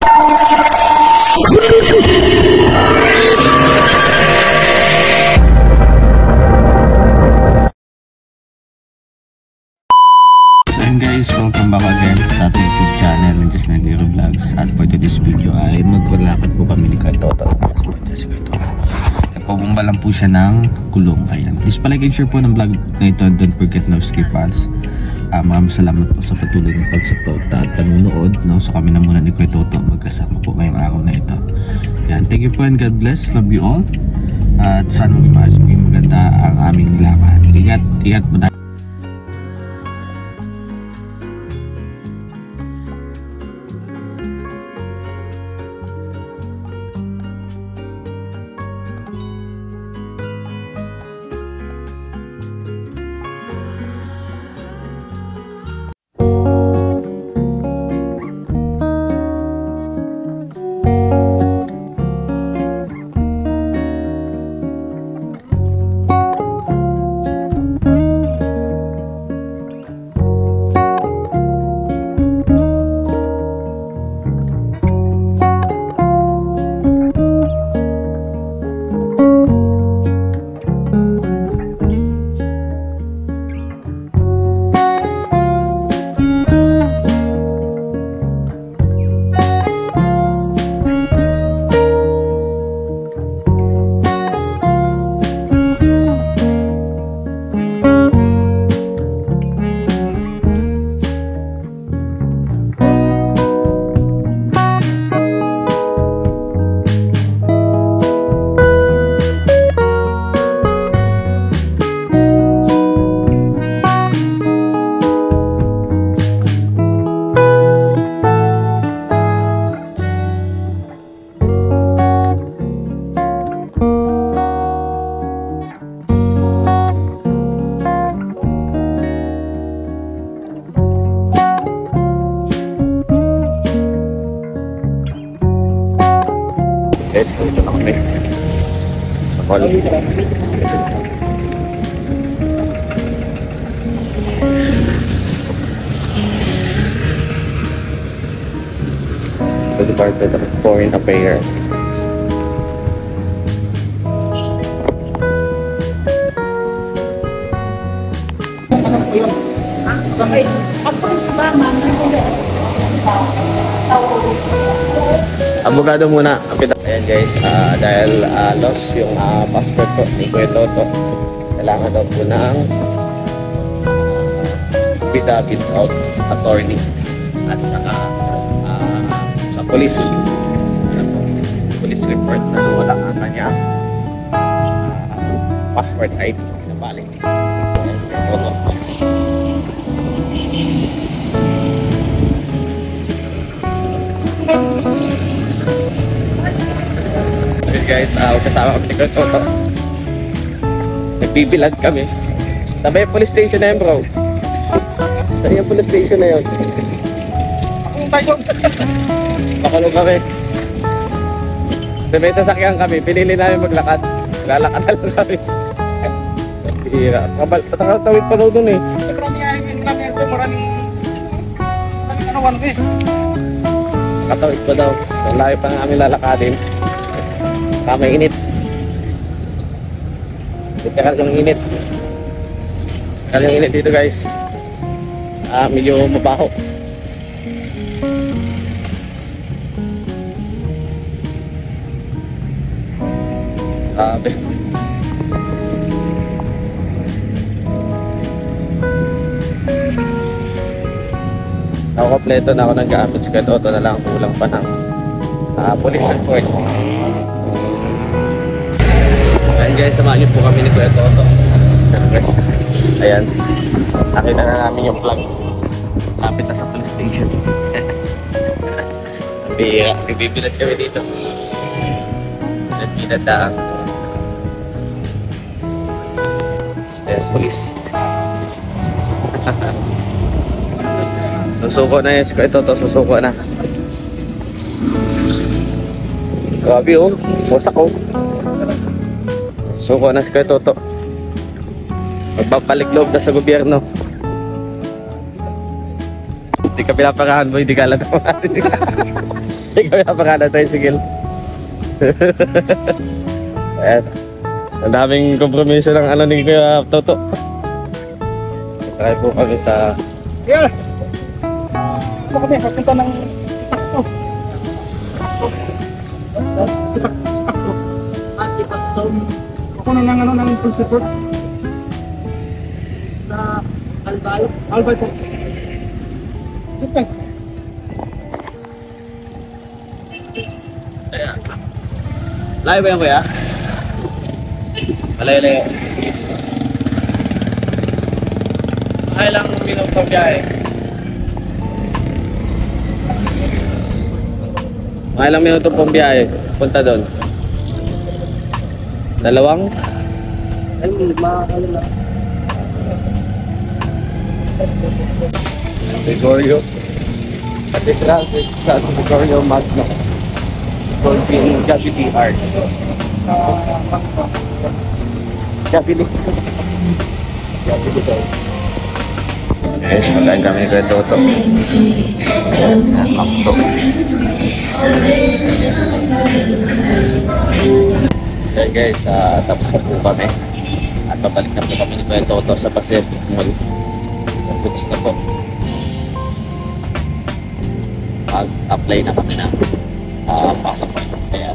And guys, welcome back again sa ating YouTube channel and just Nagiro Vlogs. At for today's video ay maglalakad po kami ni Kuya Toto. Nagpabumba lang po siya ng kulong. Ayan. Please palike and share po ng vlog na ito. Don't forget no skip ads. Maraming salamat po sa patuloy ng pagsuporta at panunood. No? So kami na muna ni Kuya Toto magkasama po ngayong araw na ito. Ayan. Thank you po and God bless. Love you all. At sana maging maganda ang aming lakad. Ingat po tayo. Guys, ito na kami sa mall. The Department of Foreign Affairs. Abogado muna. Ayan guys, dahil lost yung passport ko ni Kuya Toto, kailangan daw po ng affidavit of attorney at saka sa police report na wala ang kanya passport ID na valid. Toto. Guys, kasama kami ni Kuya Toto. Nagbibilad kami. Sabay yung police station na yun, bro. Saan yung police station na yun? Makulong kami. Sabay sasakyan kami. Pinili namin maglakad. Lalakad na lang kami. Hira. Patakatawid pa daw dun eh. Maraming anawan eh. Katawid pa daw. So, layo pa namin lalakadin. May init. Talagang init. Talagang init dito guys. Medyo mabaho. Sabi. Kompleto na ako ng gamit. Sa Kuya Toto na lang. Kulang pa ng police report. Ayan guys, samahan niyo po kami ni Kuya Toto. Ayan, nakita na namin yung plug. Lapit na sa police station. Nagbibilat kami dito. Nagbilat na. Ayan, police. Susuko na yun si Kuya Toto, susuko na. Grabe oh, wasak oh. Suko na si Kuya Toto. Magpapalik loob na sa gobyerno. Hindi ka pinapakahan mo, hindi ka alam. Ikaw yung pakada tricycle. Ayan. Ang daming kompromiso ng ano ni Kuya Toto. Kaya po kami sa... Yeah! Ito kami, papunta ng Takto. Takto. Ako na ng ano, ng principal. Sa Albay. Albay po. Ito. Layo ba yan, Kuya? Malayo-layo. Ilang minuto biyahe? Ilang minuto pong biyahe? Punta doon? Dalawang? Ay, ano lang. Gregorio. Cathedral sa Gregorio Magno. Golfing Gabili Art. Gabili. Gabili daw. Guys, pagkain kami kay Toto. Makto. So guys, tapos na po kami. At babalik na po kami ni Kuya Toto sa Pacific Mall. Sa goods na po. Mag-apply na kami ng passport. Kaya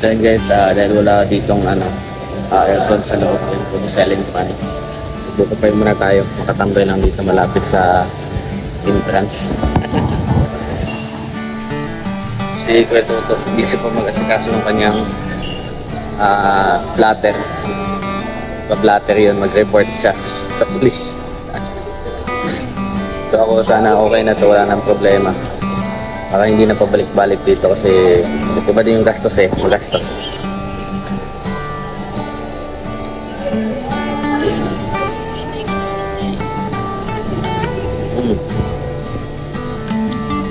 So yun guys, dahil wala ditong aircon sa loob, yun po selling fan. Dito pa muna tayo, makatambay lang dito malapit sa entrance. Si Kuya Toto, busy po mag-asikaso ng kanyang blatter. Pa-blatter yun, mag-report siya sa police. So ako sana okay na to, wala nang problema. Para hindi na pabalik-balik dito kasi iba din yung gastos magastos.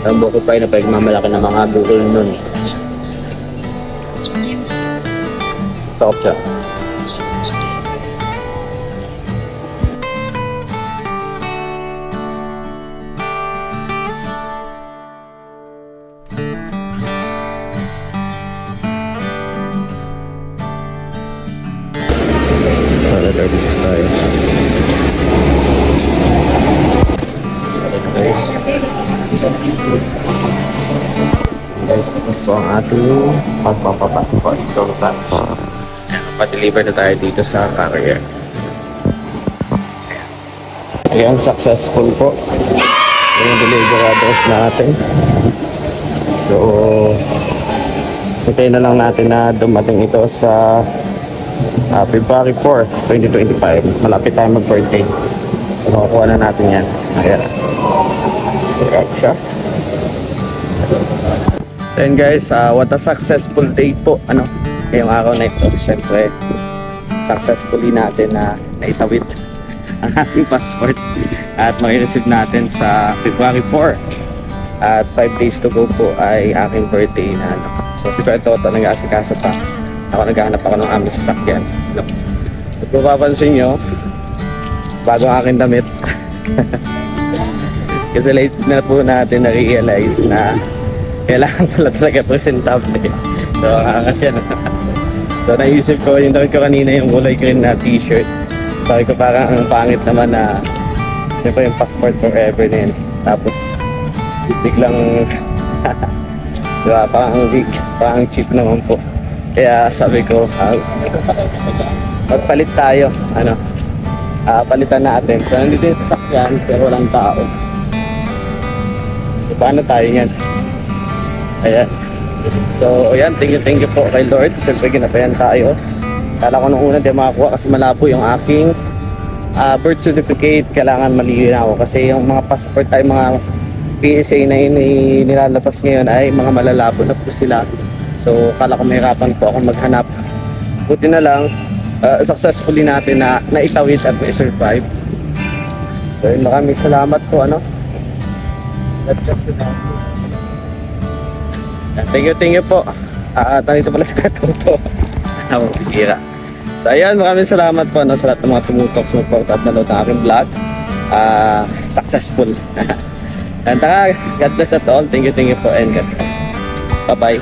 Ang buko pa na pagmamalaki ng mga bukol nun. Sakop siya. Para 36 tayo. Guys, tapos po ang ating pagpapapassport. Pa-deliver na tayo dito sa carrier. Ayan, successful po yung deliver address natin. So hintayin na lang natin na dumating ito sa February 4, 2025. Malapit tayo mag-birthday. So makukuha na natin yan. Ayan. Ayan siya. So yun guys, what a successful day po ngayong araw na ito. Siyempre successfully natin na naitawid ang ating passport at mai-receive natin sa February 4 at 5 days to go po ay aking birthday na so si Kuya Toto nag-aasikaso pa, ako naghahanap ako ng aming sasakyan. At kung papansin nyo, bago ang aking damit kasi late na po natin na-realize na kailangan pala talaga presentable. So kasi so naisip ko, yung damit ko kanina yung kulay green na t-shirt. Sabi ko parang ang pangit naman na siyempre yung passport forever na yun. Tapos biglang diba, parang cheap naman po. Kaya sabi ko magpalit tayo, palitan natin. So nandito yung sasakyan pero walang tao. So paano tayo yan? Ayan. So ayan, thank you po kay Lord. Siyempre ginapayan tayo. Kala ko nung una di makakuha kasi malabo yung aking birth certificate. Kailangan malinaw kasi yung mga passport ay mga PSA na nilalabas ngayon ay mga malalabo na po sila. So kala ko mahirapan po ako maghanap. Buti na lang successfully natin na naitawid at may-survive. So maraming salamat po God bless you. Thank you po. Nandito pala sa Katuto. Bihira. So ayan, maraming salamat po sa lahat ng mga tumutok, support at nanood ng aking vlog. Successful. And God bless at all. Thank you po and God bless. Bye bye.